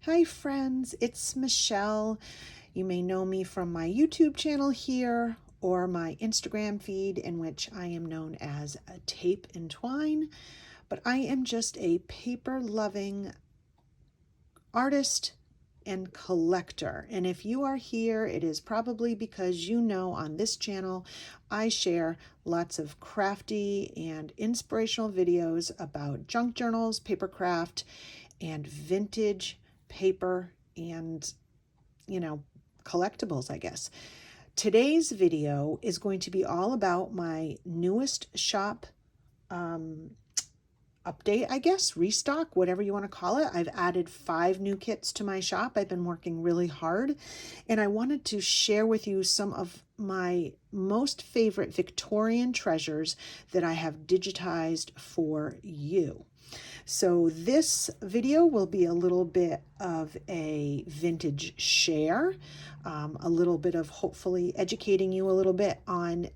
Hi friends, it's Michelle. You may know me from my YouTube channel here or my Instagram feed in which I am known as a Tape and Twine, but I am just a paper loving artist and collector. And if you are here, it is probably because you know on this channel I share lots of crafty and inspirational videos about junk journals, paper craft, and vintage paper and, collectibles, I guess. Today's video is going to be all about my newest shop update, I guess, restock, whatever you want to call it. I've added 5 new kits to my shop. I've been working really hard, and I wanted to share with you some of my most favorite Victorian treasures that I have digitized for you. So this video will be a little bit of a vintage share, a little bit of hopefully educating you a little bit on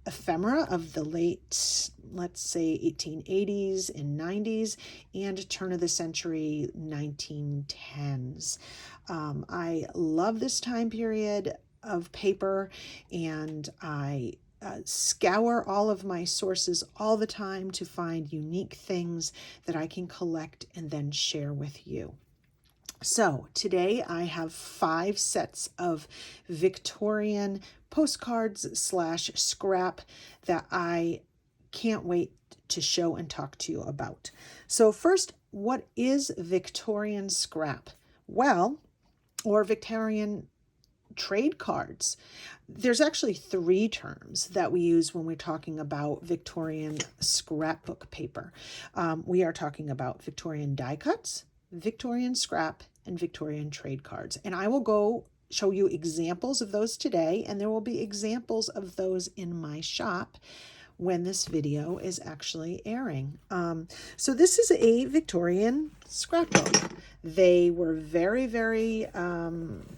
ephemera of the late, let's say, 1880s and 90s and turn of the century 1910s. I love this time period of paper, and I scour all of my sources all the time to find unique things that I can collect and then share with you. So today I have 5 sets of Victorian postcards / scrap that I can't wait to show and talk to you about. So first, what is Victorian scrap? Well, or Victorian trade cards. There's actually 3 terms that we use when we're talking about Victorian scrapbook paper. We are talking about Victorian die cuts, Victorian scrap, and Victorian trade cards. And I will go show you examples of those today, and there will be examples of those in my shop when this video is actually airing. So this is a Victorian scrapbook. They were very, very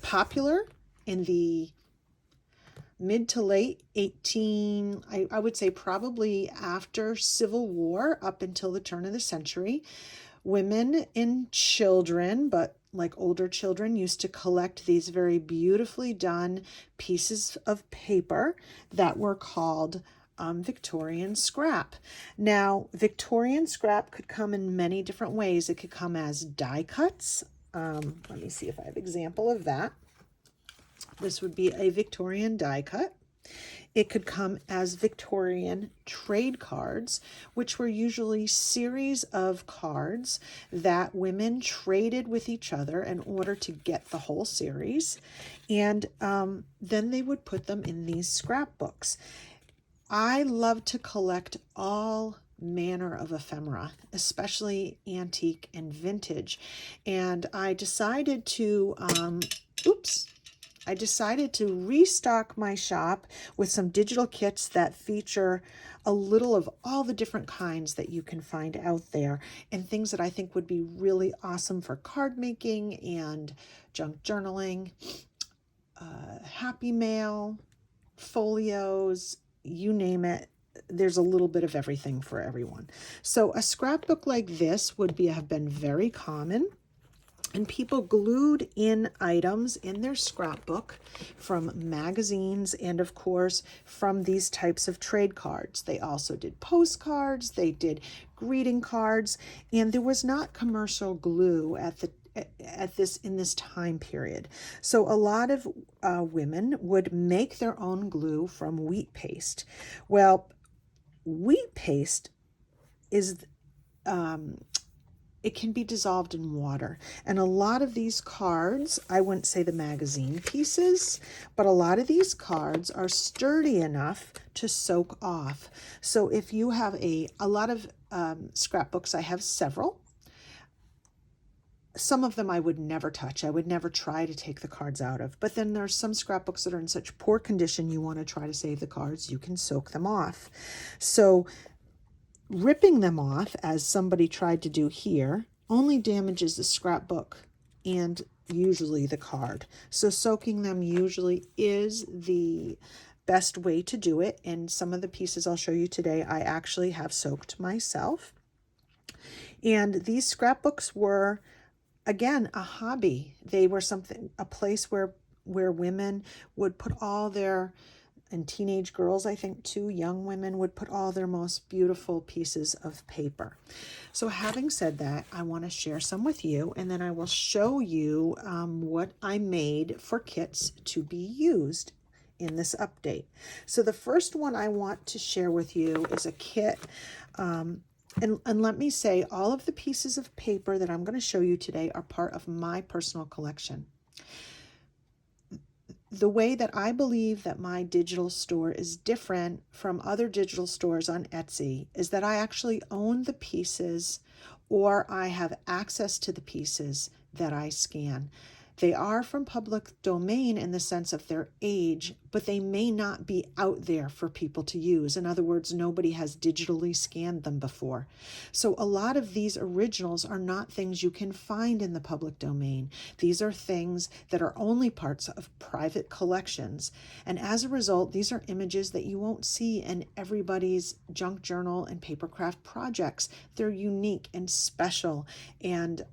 popular in the mid to late I would say probably after Civil War up until the turn of the century. Women and children, but like older children, used to collect these very beautifully done pieces of paper that were called Victorian scrap. Now, Victorian scrap could come in many different ways. It could come as die cuts. Let me see if I have an example of that. This would be a Victorian die cut. It could come as Victorian trade cards, which were usually series of cards that women traded with each other in order to get the whole series. And then they would put them in these scrapbooks. I love to collect all manner of ephemera, especially antique and vintage. And I decided to, restock my shop with some digital kits that feature a little of all the different kinds that you can find out there, and things that I think would be really awesome for card making and junk journaling, happy mail, folios, you name it. There's a little bit of everything for everyone. So a scrapbook like this would have been very common. And people glued in items in their scrapbook from magazines and, of course, from these types of trade cards. They also did postcards, they did greeting cards, and there was not commercial glue in this time period. So a lot of women would make their own glue from wheat paste. Well, wheat paste is it can be dissolved in water. And a lot of these cards, I wouldn't say the magazine pieces, but a lot of these cards are sturdy enough to soak off. So if you have a lot of scrapbooks, I have several. Some of them I would never touch. I would never try to take the cards out of. But then there's some scrapbooks that are in such poor condition, you want to try to save the cards, you can soak them off. So ripping them off, as somebody tried to do here, only damages the scrapbook and usually the card. So soaking them usually is the best way to do it. And some of the pieces I'll show you today, I actually have soaked myself. And these scrapbooks were again, a hobby. They were a place where women would put all their, and teenage girls, I think too, young women would put all their most beautiful pieces of paper. So having said that, I want to share some with you, and then I will show you what I made for kits to be used in this update. So the first one I want to share with you is a kit. And let me say, all of the pieces of paper that I'm going to show you today are part of my personal collection. The way that I believe that my digital store is different from other digital stores on Etsy is that I actually own the pieces, or I have access to the pieces that I scan. They are from public domain in the sense of their age, but they may not be out there for people to use. In other words, nobody has digitally scanned them before. So a lot of these originals are not things you can find in the public domain. These are things that are only parts of private collections. And as a result, these are images that you won't see in everybody's junk journal and papercraft projects. They're unique and special. And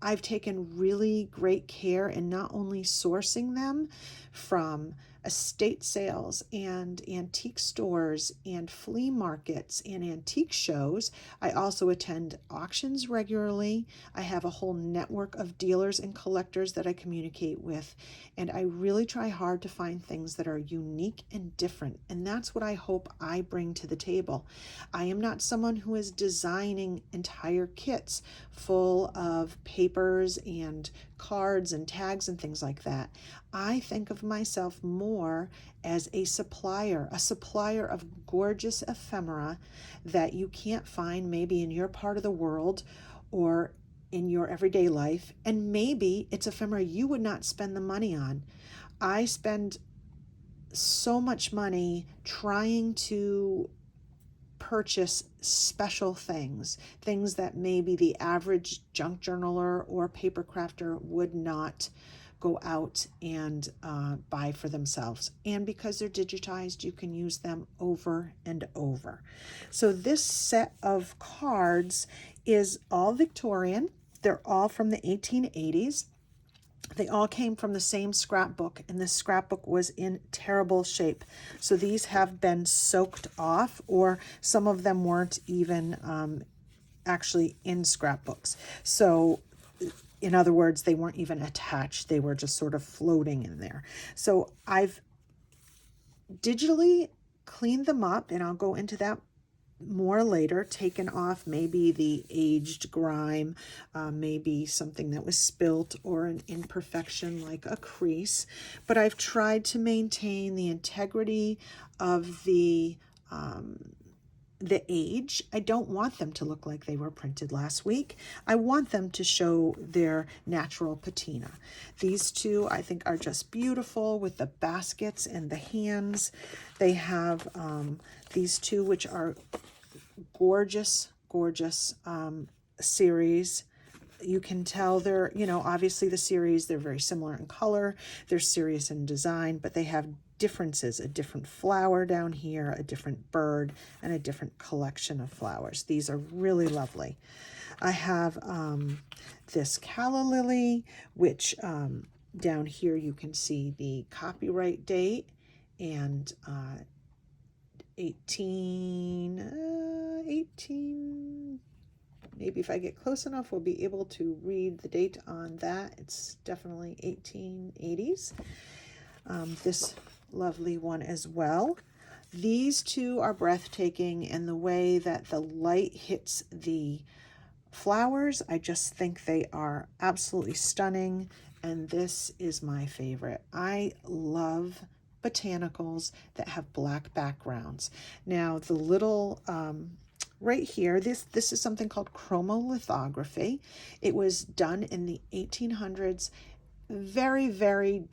I've taken really great care in not only sourcing them from estate sales and antique stores and flea markets and antique shows. I also attend auctions regularly. I have a whole network of dealers and collectors that I communicate with, and I really try hard to find things that are unique and different, and that's what I hope I bring to the table. I am not someone who is designing entire kits full of papers and cards and tags and things like that. I think of myself more as a supplier of gorgeous ephemera that you can't find maybe in your part of the world or in your everyday life, and maybe it's ephemera you would not spend the money on. I spend so much money trying to purchase special things that maybe the average junk journaler or paper crafter would not go out and buy for themselves. And because they're digitized, you can use them over and over. So this set of cards is all Victorian. They're all from the 1880s. They all came from the same scrapbook, and this scrapbook was in terrible shape. So these have been soaked off, or some of them weren't even actually in scrapbooks. So in other words, they weren't even attached. They were just sort of floating in there. So I've digitally cleaned them up, and I'll go into that more later, taken off maybe the aged grime, maybe something that was spilt, or an imperfection like a crease. But I've tried to maintain the integrity of the age. I don't want them to look like they were printed last week. I want them to show their natural patina. These two I think are just beautiful with the baskets and the hands. They have these two, which are gorgeous series. You can tell they're, obviously the series, they're very similar in color, they're serious in design, but they have differences, a different flower down here, a different bird, and a different collection of flowers. These are really lovely. I have this Calla Lily, which down here you can see the copyright date and 18, maybe if I get close enough, we'll be able to read the date on that. It's definitely 1880s. This lovely one as well. These two are breathtaking, and the way that the light hits the flowers, I just think they are absolutely stunning, and this is my favorite. I love botanicals that have black backgrounds. Now the little right here, this is something called Chromolithography. It was done in the 1800s. Very, very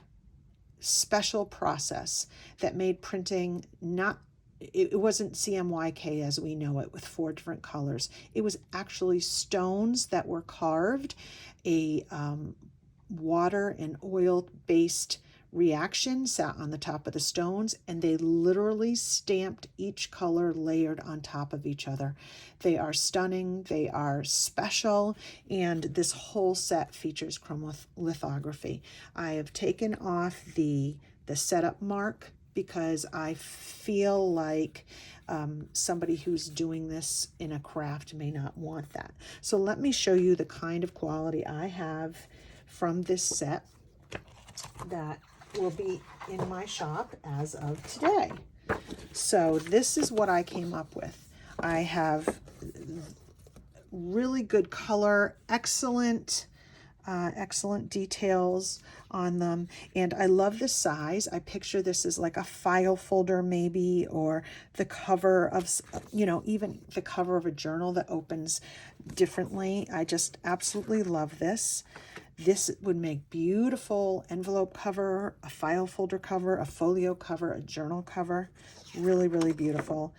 special process that made printing not, it wasn't CMYK as we know it with 4 different colors. It was actually stones that were carved, a water and oil based reaction sat on the top of the stones, and they literally stamped each color layered on top of each other. They are stunning, they are special, and this whole set features chromolithography. I have taken off the setup mark because I feel like somebody who's doing this in a craft may not want that. So let me show you the kind of quality I have from this set that will be in my shop as of today. So this is what I came up with. I have really good color, excellent details on them, and I love the size. I picture this as like a file folder maybe, or the cover of, even the cover of a journal that opens differently. I just absolutely love this. This would make beautiful envelope cover, a file folder cover, a folio cover, a journal cover. Really, really beautiful.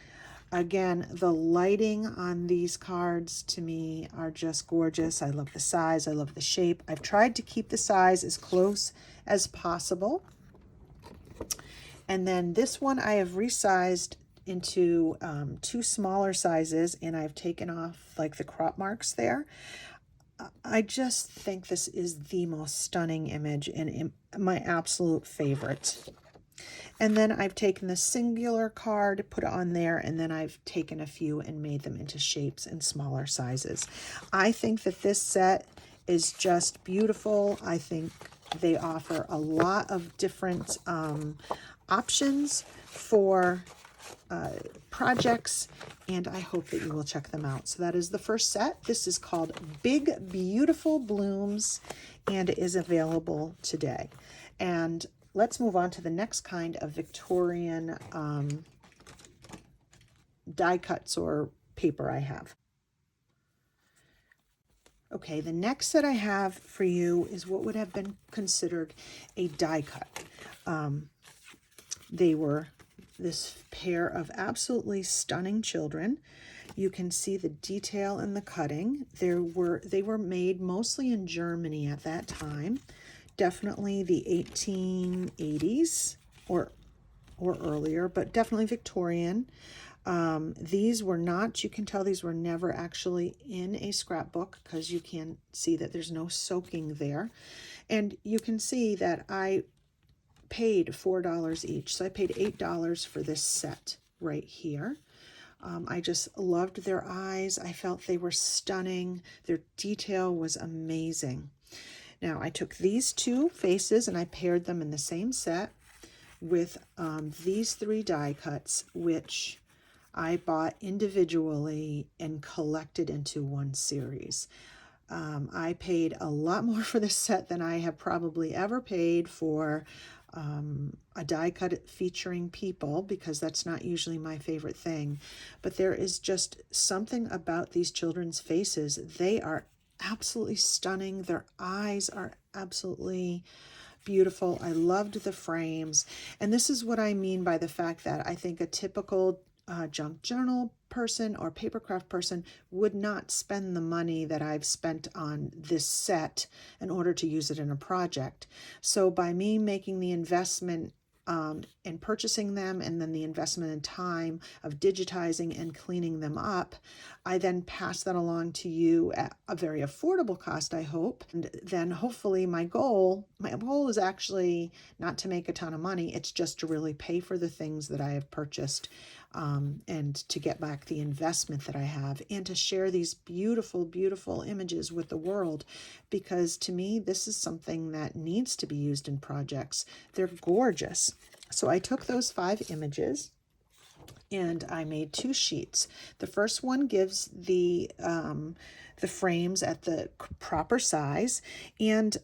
Again, the lighting on these cards to me are just gorgeous. I love the size. I love the shape. I've tried to keep the size as close as possible. And then this one I have resized into 2 smaller sizes, and I've taken off like the crop marks there. I just think this is the most stunning image and my absolute favorite. And then I've taken the singular card, put it on there, and then I've taken a few and made them into shapes and smaller sizes. I think that this set is just beautiful. I think they offer a lot of different options for projects, and I hope that you will check them out. So that is the first set. This is called Big Beautiful Blooms, and it is available today. And let's move on to the next kind of Victorian die cuts or paper I have. Okay, the next set I have for you is what would have been considered a die cut. They were this pair of absolutely stunning children. You can see the detail in the cutting. They were made mostly in Germany at that time, definitely the 1880s or earlier, but definitely Victorian. These were not, you can tell these were never actually in a scrapbook because you can see that there's no soaking there. And you can see that I paid $4 each. So I paid $8 for this set right here. I just loved their eyes. I felt they were stunning. Their detail was amazing. Now I took these 2 faces and I paired them in the same set with these 3 die cuts, which I bought individually and collected into one series. I paid a lot more for this set than I have probably ever paid for a die cut featuring people, because that's not usually my favorite thing. But there is just something about these children's faces. They are absolutely stunning. Their eyes are absolutely beautiful. I loved the frames. And this is what I mean by the fact that I think a typical junk journal person or papercraft person would not spend the money that I've spent on this set in order to use it in a project. So by me making the investment and purchasing them, and then the investment in time of digitizing and cleaning them up, I then pass that along to you at a very affordable cost, I hope. And then hopefully my goal is actually not to make a ton of money. It's just to really pay for the things that I have purchased, and to get back the investment that I have, and to share these beautiful, beautiful images with the world, because to me, this is something that needs to be used in projects. They're gorgeous. So I took those 5 images and I made 2 sheets. The first one gives the frames at the proper size, and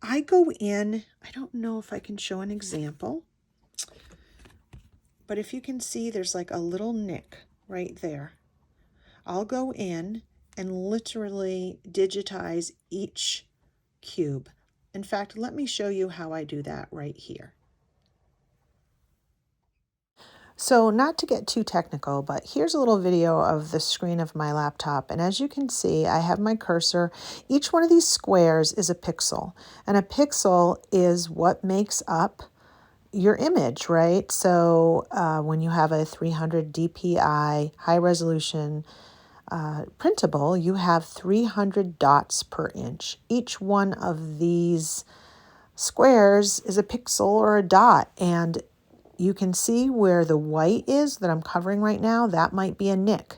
I go in, I don't know if I can show an example, but if you can see, there's like a little nick right there. I'll go in and literally digitize each cube. In fact, let me show you how I do that right here. So not to get too technical, but here's a little video of the screen of my laptop. And as you can see, I have my cursor. Each one of these squares is a pixel. And a pixel is what makes up your image, right? So when you have a 300 DPI high resolution printable, you have 300 dots per inch. Each one of these squares is a pixel or a dot, and you can see where the white is that I'm covering right now. That might be a nick.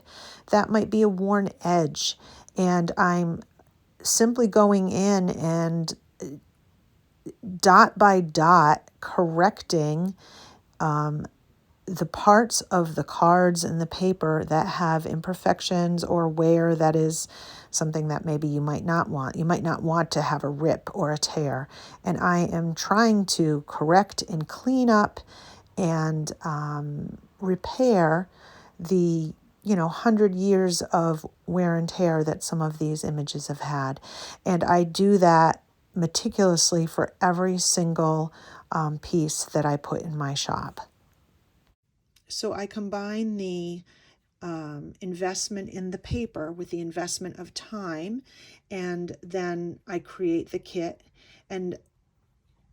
That might be a worn edge. And I'm simply going in and dot by dot correcting the parts of the cards and the paper that have imperfections or where that is something that maybe you might not want. You might not want to have a rip or a tear. And I am trying to correct and clean up and repair the 100 years of wear and tear that some of these images have had. And I do that meticulously for every single piece that I put in my shop. So I combine the investment in the paper with the investment of time, and then I create the kit, and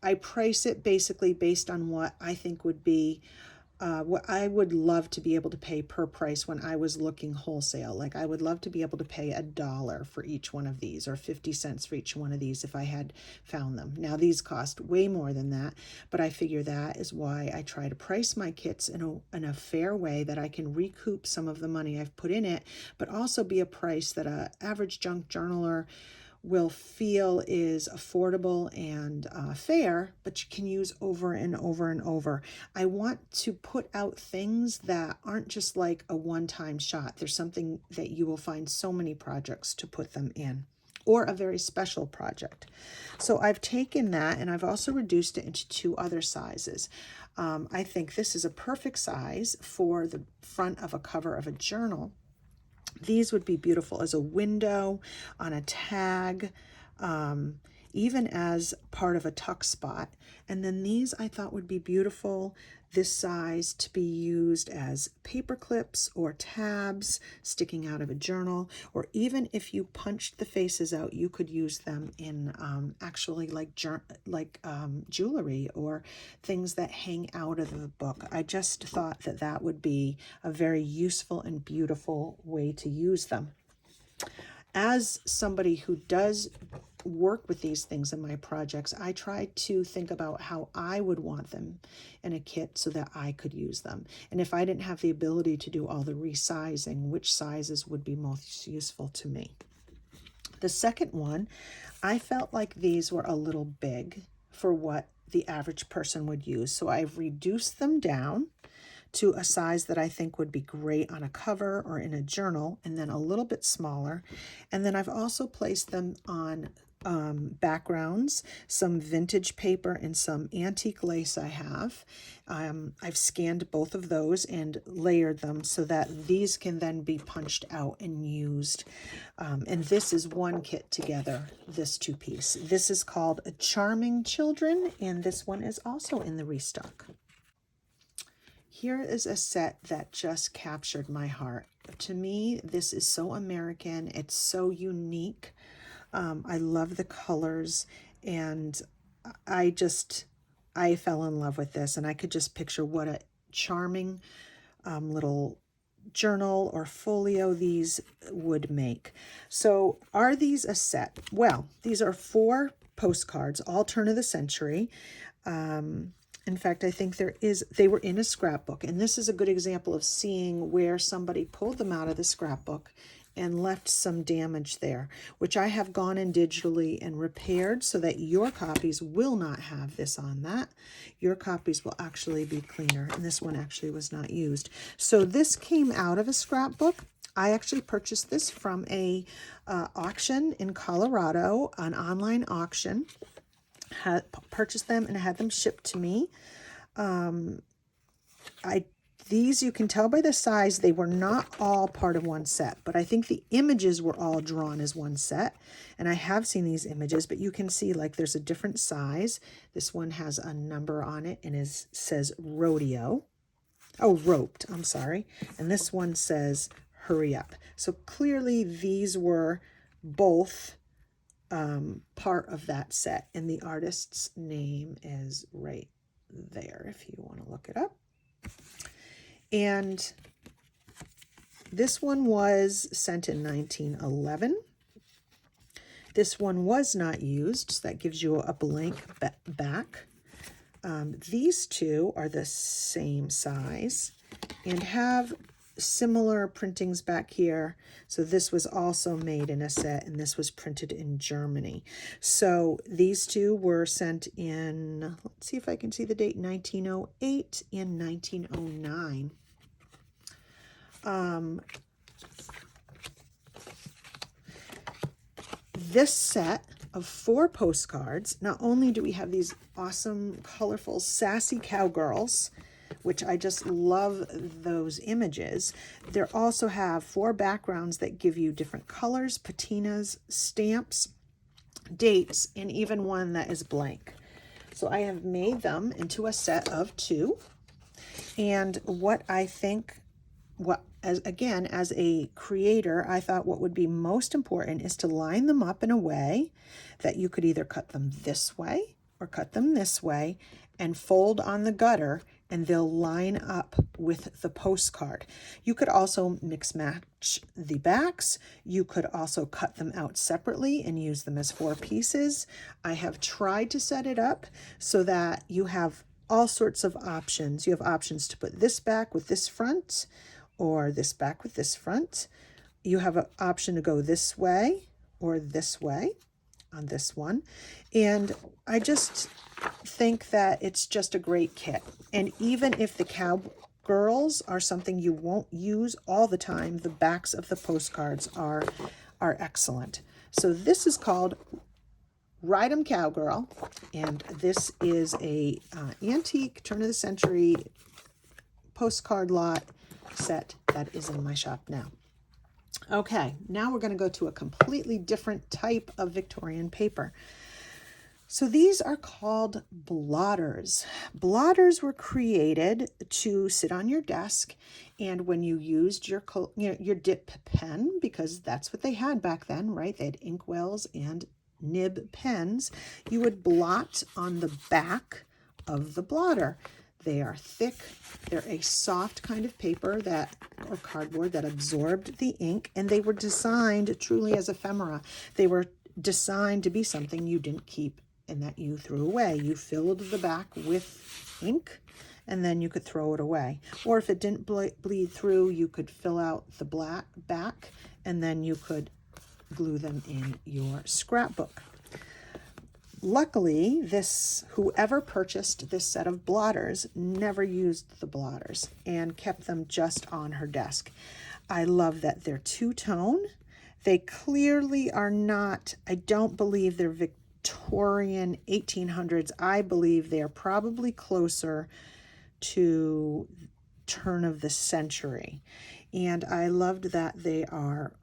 I price it basically based on what I think would be what I would love to be able to pay per price when I was looking wholesale. Like I would love to be able to pay $1 for each one of these, or 50 cents for each one of these if I had found them. Now these cost way more than that, but I figure that is why I try to price my kits in a fair way that I can recoup some of the money I've put in it, but also be a price that a average junk journaler will feel is affordable and fair, but you can use over and over and over. I want to put out things that aren't just like a one-time shot. There's something that you will find so many projects to put them in, or a very special project. So I've taken that and I've also reduced it into 2 other sizes. I think this is a perfect size for the front of a cover of a journal. These would be beautiful as a window, on a tag, even as part of a tuck spot. And then these I thought would be beautiful, this size, to be used as paper clips or tabs sticking out of a journal, or even if you punched the faces out, you could use them in actually like jewelry or things that hang out of the book. I just thought that that would be a very useful and beautiful way to use them. As somebody who does work with these things in my projects, I try to think about how I would want them in a kit so that I could use them. And if I didn't have the ability to do all the resizing, which sizes would be most useful to me. The second one, I felt like these were a little big for what the average person would use. So I've reduced them down to a size that I think would be great on a cover or in a journal, and then a little bit smaller. And then I've also placed them on backgrounds, some vintage paper and some antique lace I have. I've scanned both of those and layered them so that these can then be punched out and used. And this is one kit together, this 2-piece. This is called A Charming Children, and this one is also in the restock. Here is a set that just captured my heart. To me, this is so American. It's so unique. I love the colors, and I fell in love with this, and I could just picture what a charming little journal or folio these would make. So are these a set? Well, these are 4 postcards, all turn of the century. In fact, I think they were in a scrapbook, and this is a good example of seeing where somebody pulled them out of the scrapbook and left some damage there, which I have gone in digitally and repaired so that your copies will not have this on that. Your copies will actually be cleaner, and this one actually was not used. So this came out of a scrapbook. I actually purchased this from a auction in Colorado, an online auction. Had purchased them and had them shipped to me. These, you can tell by the size, they were not all part of one set, but I think the images were all drawn as one set. And I have seen these images, but you can see like there's a different size. This one has a number on it and says rodeo. Oh, roped, I'm sorry. And this one says hurry up. So clearly these were both part of that set, and the artist's name is right there if you want to look it up. And this one was sent in 1911. This one was not used, so that gives you a blank back. These two are the same size and have similar printings back here. So this was also made in a set, and this was printed in Germany. So these two were sent in, let's see if I can see the date, 1908 and 1909. This set of 4 postcards, not only do we have these awesome, colorful, sassy cowgirls, which I just love those images, they also have 4 backgrounds that give you different colors, patinas, stamps, dates, and even one that is blank. So I have made them into a set of 2. And what I think, as a creator, I thought what would be most important is to line them up in a way that you could either cut them this way or cut them this way and fold on the gutter, and they'll line up with the postcard. You could also mix match the backs. You could also cut them out separately and use them as 4 pieces. I have tried to set it up so that you have all sorts of options. You have options to put this back with this front, or this back with this front. You have an option to go this way or this way on this one. And I just think that it's just a great kit. And even if the cowgirls are something you won't use all the time, the backs of the postcards are excellent. So this is called Ride 'em Cowgirl, and this is a antique turn of the century postcard lot set that is in my shop now. Okay, now we're going to go to a completely different type of Victorian paper. So these are called blotters. Blotters were created to sit on your desk, and when you used your dip pen, because that's what they had back then, right? They had inkwells and nib pens. You would blot on the back of the blotter. They are thick. They're a soft kind of paper or cardboard that absorbed the ink, and they were designed truly as ephemera. They were designed to be something you didn't keep and that you threw away. You filled the back with ink, and then you could throw it away. Or if it didn't bleed through, you could fill out the black back, and then you could glue them in your scrapbook. Luckily, whoever purchased this set of blotters never used the blotters and kept them just on her desk. I love that they're two-tone. They clearly are not, I don't believe they're Victorian 1800s. I believe they're probably closer to turn of the century. And I loved that they are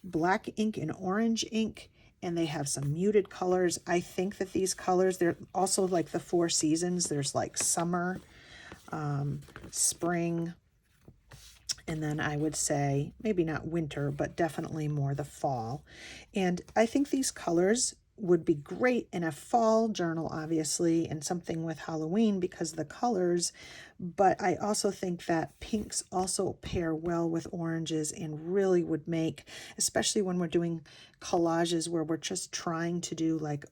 black ink and orange ink, and they have some muted colors. I think that these colors, they're also like the 4 seasons. There's like summer, spring, and then I would say maybe not winter, but definitely more the fall. And I think these colors would be great in a fall journal, obviously, and something with Halloween because of the colors. But I also think that pinks also pair well with oranges and really would make, especially when we're doing collages where we're just trying to do like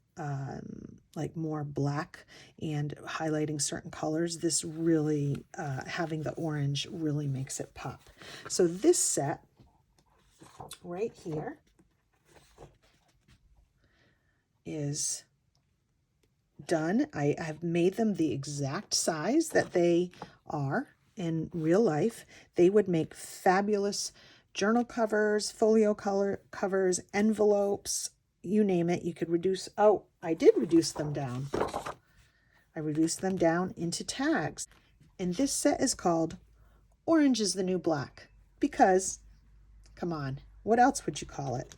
more black and highlighting certain colors, this really, having the orange really makes it pop. So this set right here is done. I have made them the exact size that they are in real life. They would make fabulous journal covers, folio covers, envelopes, you name it. You could reduce, oh, I did reduce them down. I reduced them down into tags. And this set is called Orange is the New Black because, come on, What else would you call it?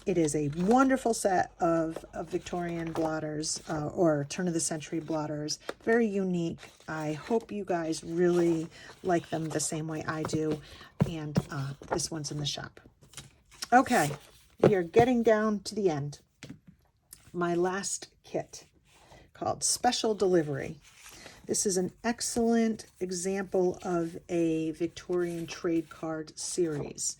It is a wonderful set of Victorian blotters or turn of the century blotters. Very unique. I hope you guys really like them the same way I do. And this one's in the shop. Okay, we are getting down to the end. My last kit called Special Delivery. This is an excellent example of a Victorian trade card series.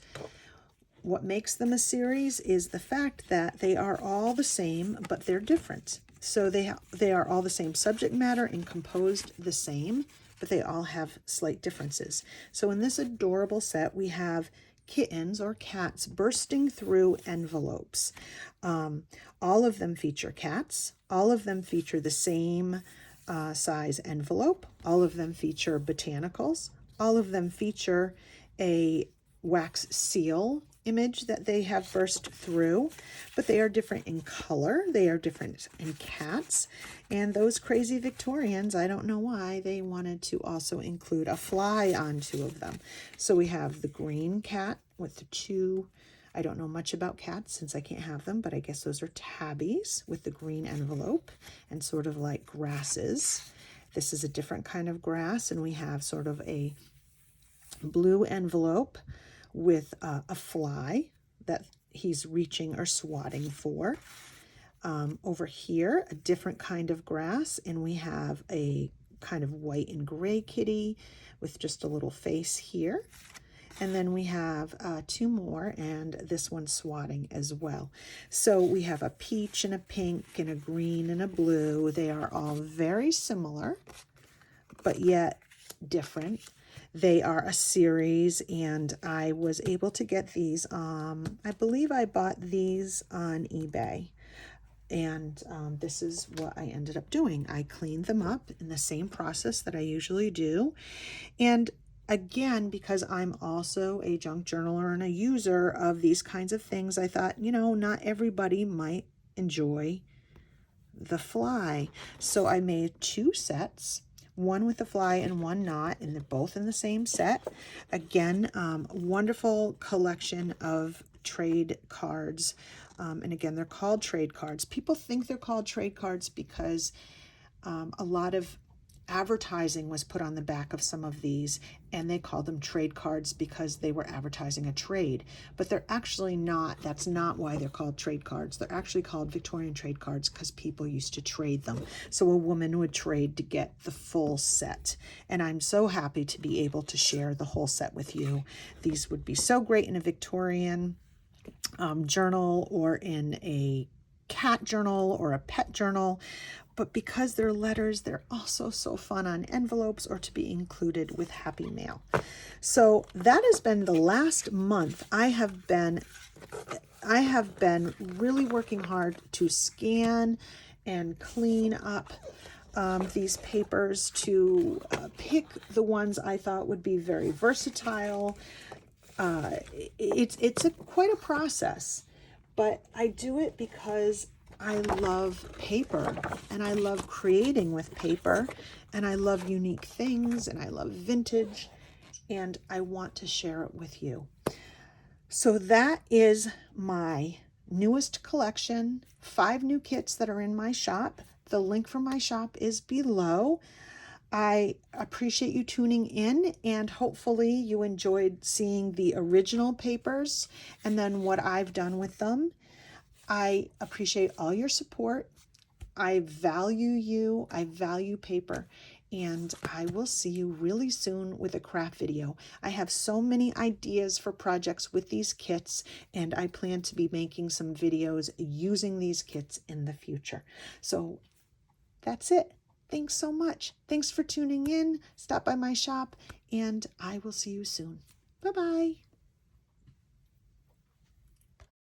What makes them a series is the fact that they are all the same, but they're different. So they are all the same subject matter and composed the same, but they all have slight differences. So in this adorable set, we have kittens or cats bursting through envelopes. All of them feature cats. All of them feature the same size envelope. All of them feature botanicals. All of them feature a wax seal image that they have burst through, but they are different in color. They are different in cats. And those crazy Victorians, I don't know why, they wanted to also include a fly on 2 of them. So we have the green cat with the 2, I don't know much about cats since I can't have them, but I guess those are tabbies with the green envelope and sort of like grasses. This is a different kind of grass, and we have sort of a blue envelope with a fly that he's reaching or swatting for. Over here, a different kind of grass, and we have a kind of white and gray kitty with just a little face here. And then we have 2 more, and this one's swatting as well. So we have a peach and a pink and a green and a blue. They are all very similar, but yet different. They are a series, and I was able to get these. I believe I bought these on eBay. And this is what I ended up doing. I cleaned them up in the same process that I usually do. And again, because I'm also a junk journaler and a user of these kinds of things, I thought, not everybody might enjoy the fly. So I made 2 sets, one with the fly and one not, and they're both in the same set. Again, wonderful collection of trade cards. And again, they're called trade cards. People think they're called trade cards because a lot of advertising was put on the back of some of these, and they called them trade cards because they were advertising a trade. But they're actually not. That's not why they're called trade cards. They're actually called Victorian trade cards because people used to trade them. So a woman would trade to get the full set. And I'm so happy to be able to share the whole set with you. These would be so great in a Victorian journal or in a cat journal or a pet journal, but because they're letters, they're also so fun on envelopes or to be included with Happy Mail. So that has been the last month. I have been really working hard to scan and clean up these papers, to pick the ones I thought would be very versatile. It's quite a process, but I do it because I love paper, and I love creating with paper, and I love unique things, and I love vintage, and I want to share it with you. So that is my newest collection, 5 new kits that are in my shop. The link for my shop is below. I appreciate you tuning in, and hopefully you enjoyed seeing the original papers and then what I've done with them. I appreciate all your support. I value you. I value paper. And I will see you really soon with a craft video. I have so many ideas for projects with these kits, and I plan to be making some videos using these kits in the future. So that's it. Thanks so much. Thanks for tuning in. Stop by my shop, and I will see you soon. Bye-bye.